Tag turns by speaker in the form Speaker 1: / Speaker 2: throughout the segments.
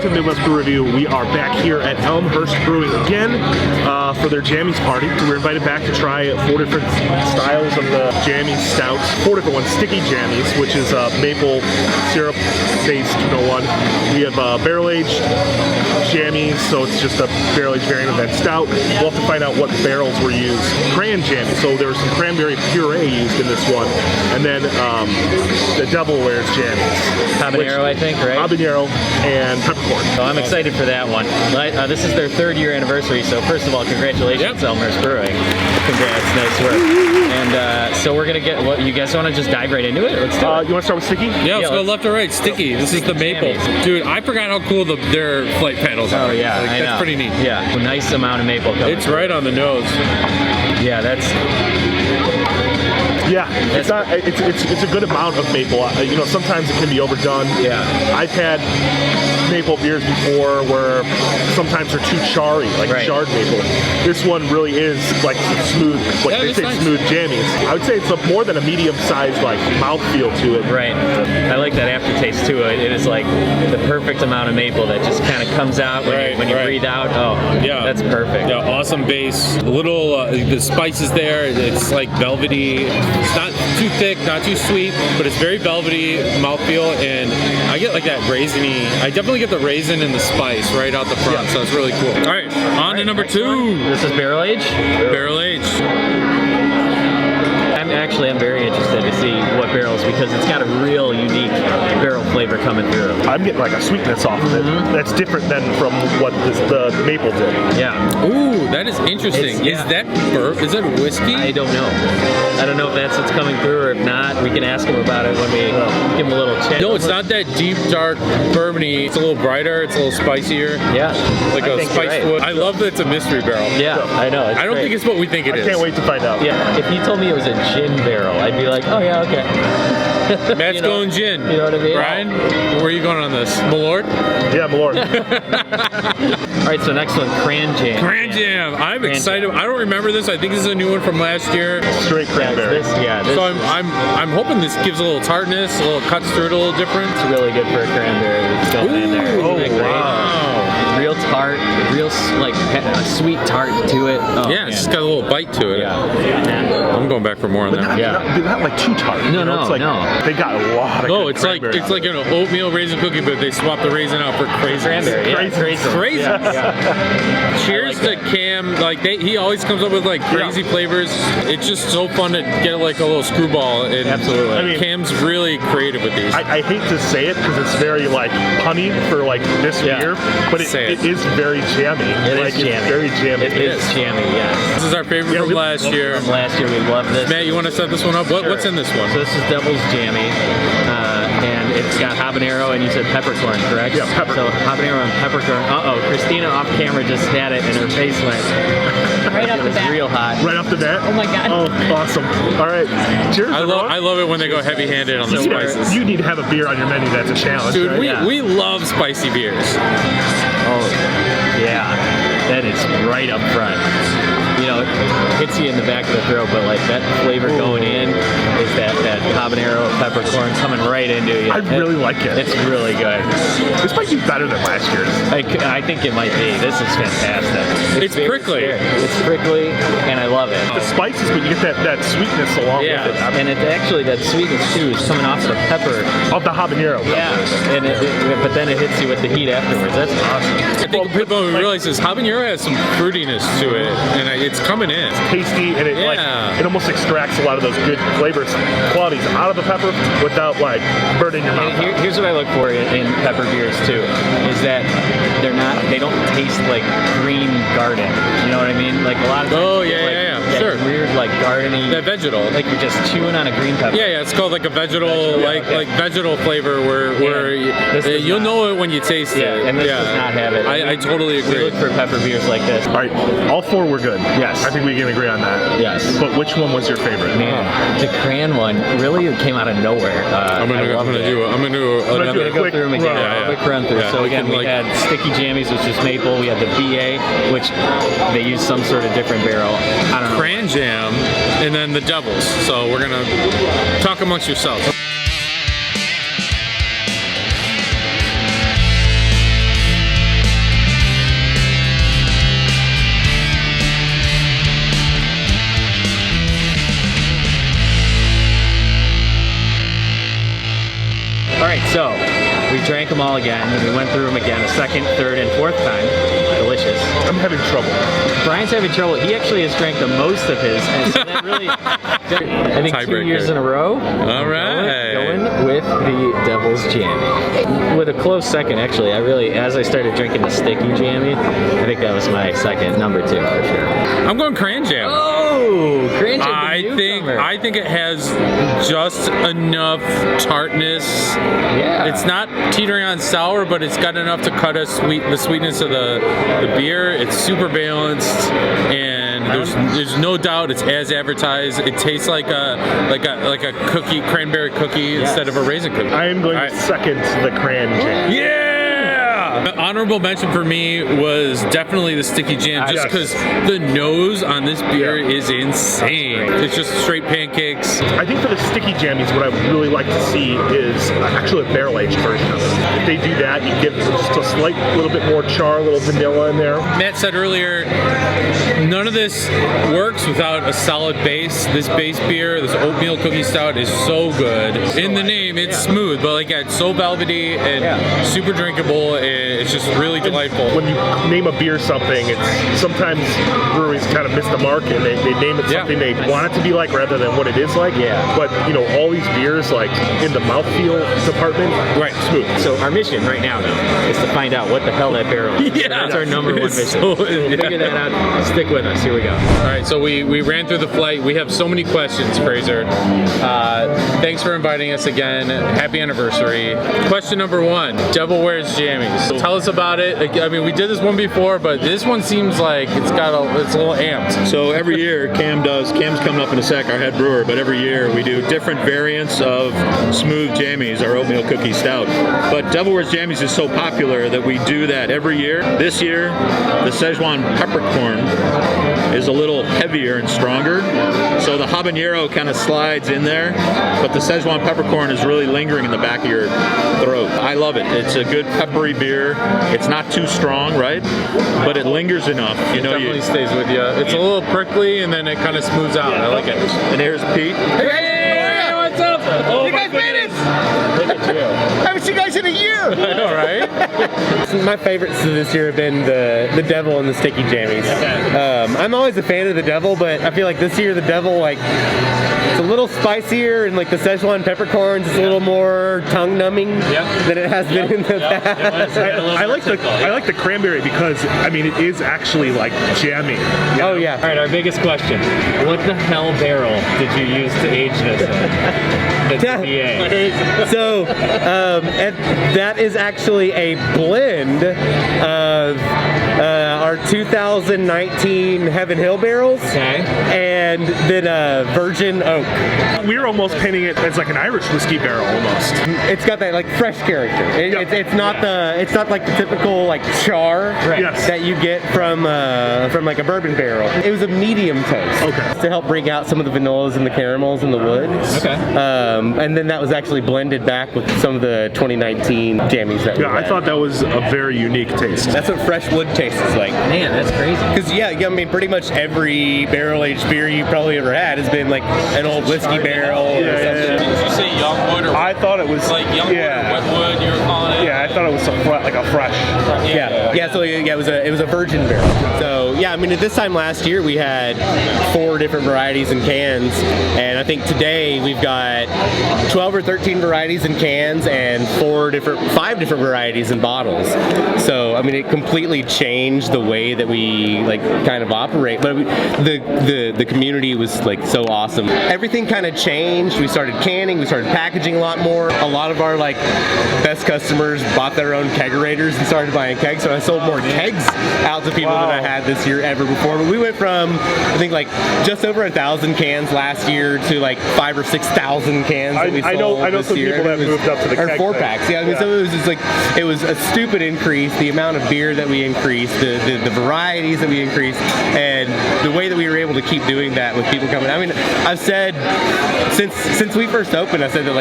Speaker 1: to Midwest Brew Review. We are back here at Elmhurst Brewing again for their Jammies party. We're invited back to try 4 different styles of the Jammies stouts. 4 different ones. Sticky Jammies, which is maple syrup-based one. We have barrel-aged Jammies, so it's just a barrel-aged variant of that stout. We'll have to find out what barrels were used. Cran Jammies, so there was some cranberry puree used in this one. And then the Devil Wears Jammies.
Speaker 2: Habanero, I think, right?
Speaker 1: Habanero and peppercorn.
Speaker 2: So I'm excited for that one. This is their 3rd year anniversary, so first of all, congratulations, Elmhurst Brewing. Congrats, nice work. And so we're gonna get, what, you guys want to just dive right into it? Let's do it.
Speaker 1: You want to start with Sticky?
Speaker 3: Yeah, let's go left or right. Sticky. This is the maple. Dude, I forgot how cool their flight panels are.
Speaker 2: Oh yeah,
Speaker 3: like,
Speaker 2: I know.
Speaker 3: That's pretty neat.
Speaker 2: Yeah, a nice amount of maple coming.
Speaker 3: It's right on the nose.
Speaker 2: Yeah, that's...
Speaker 1: Yeah, it's not. It's a good amount of maple. You know, sometimes it can be overdone.
Speaker 2: Yeah,
Speaker 1: I've had maple beers before where sometimes they're too charry, like charred maple. This one really is like smooth, like they say, smooth jammies. I would say it's more than a medium-sized like mouthfeel to it.
Speaker 2: Right. I like that aftertaste too. It is like the perfect amount of maple that just kind of comes out when you breathe out. Oh, yeah, that's perfect.
Speaker 3: Yeah, awesome base. A little the spices there. It's like velvety. It's not too thick, not too sweet, but it's very velvety mouthfeel, and I get like that raisiny. I definitely get the raisin and the spice right out the front, so it's really cool. All right, on to number 2.
Speaker 2: This is barrel aged.
Speaker 3: Barrel aged.
Speaker 2: I'm very interested to see what barrels, because it's got a real unique barrel flavor coming through.
Speaker 1: I'm getting like a sweetness off of it. That's different than from what the maple did.
Speaker 2: Yeah.
Speaker 3: Ooh, that is interesting. Is that burp? Is that whiskey?
Speaker 2: I don't know. I don't know if that's what's coming through or if not. We can ask him about it when we give him a little chat.
Speaker 3: No, it's not that deep, dark, bourbony. It's a little brighter. It's a little spicier.
Speaker 2: Yeah.
Speaker 3: Like a spiced wood. I love that it's a mystery barrel.
Speaker 2: Yeah, I know.
Speaker 3: I don't think it's what we think it is.
Speaker 1: I can't wait to find out.
Speaker 2: Yeah. If you told me it was a gin barrel, I'd be like, oh yeah, okay.
Speaker 3: Matt's going gin.
Speaker 2: You know what I mean?
Speaker 3: Brian, where are you going on this? Malort?
Speaker 1: Yeah, Malort.
Speaker 2: All right, so next one, Cran Jam.
Speaker 3: Cran Jam. I'm excited. I don't remember this. I think this is a new one from last year.
Speaker 1: Straight cranberry.
Speaker 3: So I'm hoping this gives a little tartness, a little cuts through it a little different.
Speaker 2: It's really good for a cranberry. It's going in there.
Speaker 1: Oh, wow.
Speaker 2: Real tart, real like a sweet tart to it. Oh,
Speaker 3: yeah, it's got a little bite to it.
Speaker 2: Yeah.
Speaker 3: I'm going back for more on that.
Speaker 1: Not like too tart.
Speaker 2: No,
Speaker 1: it's like, They got a lot of.
Speaker 3: Oh, it's like an oatmeal raisin cookie, but they swap the raisin out for crazy
Speaker 2: cranberry. Crazy.
Speaker 3: Yeah. Cheers to Cam. Like he always comes up with like crazy flavors. It's just so fun to get like a little screwball. And
Speaker 1: absolutely. I mean,
Speaker 3: Cam's really creative with these.
Speaker 1: I hate to say it because it's very like punny for like this beer, but it is very jammy.
Speaker 2: It's
Speaker 1: very jammy.
Speaker 2: It is jammy. Yeah.
Speaker 3: This is our favorite from last year.
Speaker 2: From last year, we love this.
Speaker 3: Matt, you want to set this one up? What's in this one?
Speaker 2: So this is Devil's Jammy, and it's got habanero, and you said peppercorn, correct?
Speaker 1: Yeah, peppercorn.
Speaker 2: So habanero and peppercorn. Christina off camera just had it, and her face went
Speaker 4: right off the bat.
Speaker 2: Real hot.
Speaker 1: Right off the bat.
Speaker 4: Oh my god.
Speaker 1: Oh, awesome. All right. Cheers.
Speaker 3: I love it when they go heavy-handed on the spices.
Speaker 1: You need to have a beer on your menu that's a challenge.
Speaker 3: Dude,
Speaker 1: right?
Speaker 3: we love spicy beers.
Speaker 2: Oh, yeah. That is right up front. You know, it hits you in the back of the throat, but like that flavor going in is that habanero peppercorn coming right into you.
Speaker 1: I really like it.
Speaker 2: It's really good.
Speaker 1: This might be better than last year's.
Speaker 2: I think it might be. This is fantastic.
Speaker 3: It's prickly.
Speaker 2: It's prickly, and I love it.
Speaker 1: The spices, but you get that sweetness along with it.
Speaker 2: And actually that sweetness too is coming off the pepper.
Speaker 1: Of the habanero.
Speaker 2: Yeah, and but then it hits you with the heat afterwards. That's awesome.
Speaker 3: I think people don't realize this. Habanero has some fruitiness to it, and it's coming in.
Speaker 1: It's tasty, and it almost extracts a lot of those good flavors, qualities out of the pepper without like burning your mouth.
Speaker 2: Here's what I look for in pepper beers too, is that they don't taste like green garden. You know what I mean? Like a lot of times
Speaker 3: sure.
Speaker 2: Weird like gardeny.
Speaker 3: That vegetal.
Speaker 2: Like you're just chewing on a green pepper.
Speaker 3: Yeah, it's called like a vegetal, like vegetal flavor where you'll know it when you taste it.
Speaker 2: And this does not have it.
Speaker 3: I totally agree.
Speaker 2: We look for pepper beers like this.
Speaker 1: All right, all 4 were good.
Speaker 2: Yes.
Speaker 1: I think we can agree on that.
Speaker 2: Yes.
Speaker 1: But which one was your favorite?
Speaker 2: Man, the Cran one really came out of nowhere.
Speaker 3: I'm gonna go
Speaker 2: through them again. A quick run through. So again, we had Sticky Jammies, which is maple. We had the BA, which they use some sort of different barrel. I don't know.
Speaker 3: Cran Jam, and then the Devils. So we're gonna talk amongst yourselves.
Speaker 2: them all again. We went through them again a second, third, and fourth time. Delicious.
Speaker 1: I'm having trouble.
Speaker 2: Brian's having trouble. He actually has drank the most of his, and so that really, I think 2 years in a row.
Speaker 3: All right.
Speaker 2: Going with the Devil's Jammy. With a close second, actually. As I started drinking the sticky jammy, I think that was my second, number 2 for sure.
Speaker 3: I'm going cran jam.
Speaker 2: Oh, cran jam.
Speaker 3: I think it has just enough tartness.
Speaker 2: Yeah.
Speaker 3: It's not teetering on sour, but it's got enough to cut the sweetness of the beer. It's super balanced, and there's no doubt it's as advertised. It tastes like a cookie, cranberry cookie instead of a raisin cookie.
Speaker 1: I am going to second the cran jam.
Speaker 3: Yeah! The honorable mention for me was definitely the sticky jam, just because the nose on this beer is insane. It's just straight pancakes.
Speaker 1: I think for the sticky jammies, what I would really like to see is actually a barrel-aged version of it. If they do that, you get just a slight little bit more char, a little vanilla in there.
Speaker 3: Matt said earlier, none of this works without a solid base. This base beer, this oatmeal cookie stout, is so good. In the name, it's smooth, but it's so velvety and super drinkable. It's just really delightful.
Speaker 1: When you name a beer something, it's sometimes breweries kind of miss the mark and they name it something they want it to be like rather than what it is like. But all these beers, like in the mouthfeel department, smooth.
Speaker 2: So our mission right now, though, is to find out what the hell that barrel is. So that's our number 1 mission. We'll figure that out. Stick with us. Here we go.
Speaker 3: All right, so we ran through the flight. We have so many questions, Fraser. Thanks for inviting us again. Happy anniversary. Question number 1, Devil Wears Jammies. Tell us about it. I mean, we did this one before, but this one seems like it's a little amped.
Speaker 4: So every year Cam's coming up in a sec, our head brewer, but every year we do different variants of Smooth Jammies, our oatmeal cookie stout. But Devil Wears Jammies is so popular that we do that every year. This year, the Szechuan peppercorn is a little heavier and stronger. So the habanero kind of slides in there, but the Szechuan peppercorn is really lingering in the back of your throat. I love it. It's a good peppery beer. It's not too strong, right? But it lingers enough.
Speaker 3: It definitely stays with you. It's a little prickly, and then it kind of smooths out. I like it.
Speaker 4: And here's Pete.
Speaker 3: Hey, what's up? Oh, you guys made it!
Speaker 2: Look at you.
Speaker 5: I haven't seen you guys in a year.
Speaker 3: I know, right?
Speaker 5: My favorites this year have been the Devil and the Sticky Jammies. I'm always a fan of the Devil, but I feel like this year the Devil, it's a little spicier, and the Szechuan peppercorns, it's a little more tongue-numbing than it has been in the past.
Speaker 1: I like the cranberry because it is actually jammy.
Speaker 5: Oh yeah.
Speaker 2: All right, our biggest question: what the hell barrel did you use to age this in? The DBA.
Speaker 5: So that is actually a blend of our 2019 Heaven Hill barrels, and then virgin oak.
Speaker 1: We're almost painting it as like an Irish whiskey barrel almost.
Speaker 5: It's got that fresh character. It's not the typical char that you get from a bourbon barrel. It was a medium toast to help bring out some of the vanillas and the caramels and the wood. And then that was actually blended back with some of the 2019 jammies that we had.
Speaker 1: I thought that was a very unique taste.
Speaker 5: That's what fresh wood tastes like.
Speaker 2: Man, that's crazy.
Speaker 5: Because pretty much every barrel-aged beer you probably ever had has been an old whiskey barrel or something.
Speaker 3: Did you say young wood or
Speaker 1: I thought it was
Speaker 3: young wood or wet wood? You were calling it?
Speaker 1: Yeah, I thought it was a fresh.
Speaker 5: It was a virgin barrel. So this time last year we had 4 different varieties in cans, and I think today we've got 12 or 13 varieties in cans and 5 different varieties in bottles. So it completely changed the way that we kind of operate. But the community was so awesome. Everything kind of changed. We started canning, we started packaging a lot more. A lot of our best customers bought their own kegerators and started buying kegs. So I sold more kegs out to people than I had this year ever before. But we went from I think just over 1,000 cans last year to 5,000 or 6,000 cans that we sold
Speaker 1: I know
Speaker 5: this
Speaker 1: some
Speaker 5: year.
Speaker 1: people that moved up to the keg
Speaker 5: 4
Speaker 1: thing.
Speaker 5: packs. So it was just it was a stupid increase. The amount of beer that we increased, the varieties that we increased, and the way that we were able to keep doing that with people coming. I've said since we first opened, I said that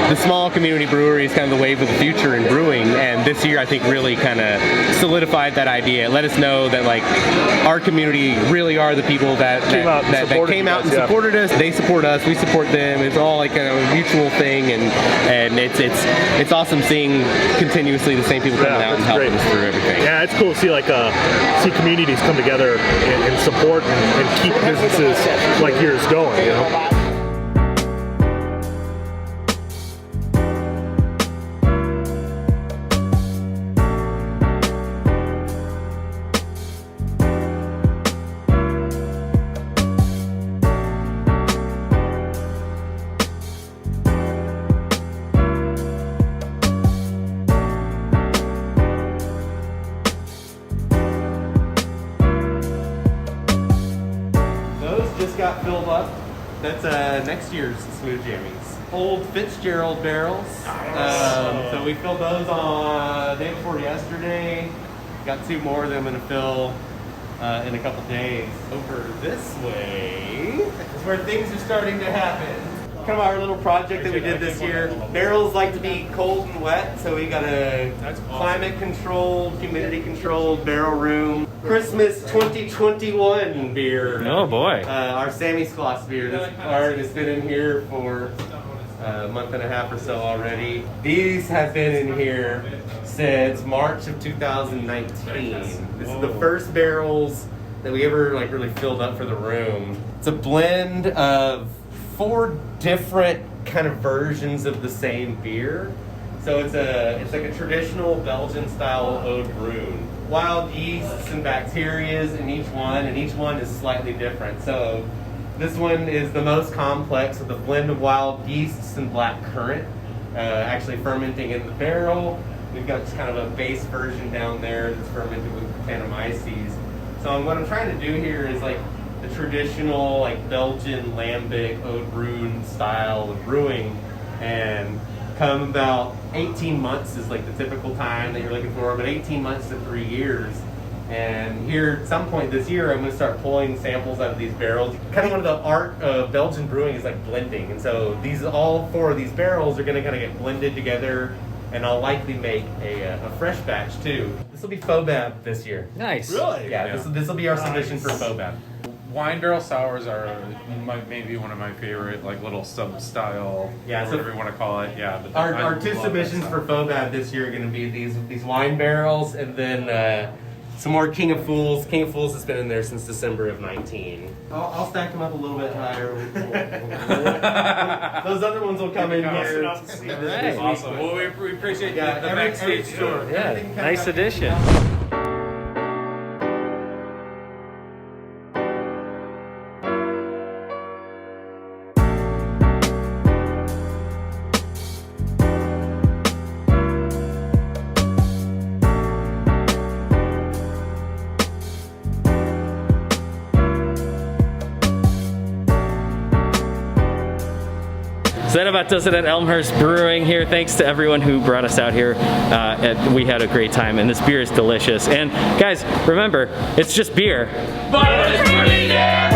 Speaker 5: the small community brewery is kind of the wave of the future in brewing, and this year I think really kind of solidified that idea. It let us know that our community really are the people that came out and supported us. They support us, we support them. It's all like a mutual thing, and it's awesome seeing continuously the same people coming out and helping us through everything.
Speaker 1: Yeah, it's cool to see see communities come together and support and keep businesses like yours going, you know?
Speaker 5: Got filled up. That's next year's Smooth Jammies. Old Fitzgerald barrels. So we filled those on day before yesterday. Got 2 more that I'm going to fill in a couple days. Over this way is where things are starting to happen. Kind of our little project that we did this year. Barrels like to be cold and wet, so we got a climate controlled, humidity controlled barrel room. Christmas 2021 beer.
Speaker 2: Oh boy.
Speaker 5: Our Sammy's Gloss beer. This part has been in here for a month and a half or so already. These have been in here since March of 2019. This is the first barrels that we ever really filled up for the room. It's a blend of 4 different kind of versions of the same beer. So it's like a traditional Belgian style Ode Brew. Wild yeasts and bacterias in each one, and each one is slightly different. So this one is the most complex with a blend of wild yeasts and black currant, actually fermenting in the barrel. We've got just kind of a base version down there that's fermented with Brettanomyces. So what I'm trying to do here is like the traditional Belgian lambic Ode Brew style of brewing, and come about 18 months is the typical time that you're looking for, but 18 months to 3 years. And here at some point this year I'm going to start pulling samples out of these barrels. Kind of one of the art of Belgian brewing is blending, and so all 4 of these barrels are going to kind of get blended together, and I'll likely make a fresh batch too. This will be FOBAB this year.
Speaker 2: Nice.
Speaker 1: Really?
Speaker 5: Yeah, this will be our submission for FOBAB.
Speaker 3: Wine barrel sours are maybe one of my favorite, little sub-style, whatever you want to call it. Yeah. But
Speaker 5: Our 2 submissions for FOBAB this year are going to be these wine barrels, and then some more King of Fools. King of Fools has been in there since December of 19. I'll stack them up a little bit higher. Those other ones will come in here.
Speaker 2: Right.
Speaker 3: Awesome. Well, we appreciate the backstage tour.
Speaker 2: Yeah, nice addition. So that about does it at Elmhurst Brewing here. Thanks to everyone who brought us out here. We had a great time, and this beer is delicious. And guys, remember, it's just beer. But it's pretty damn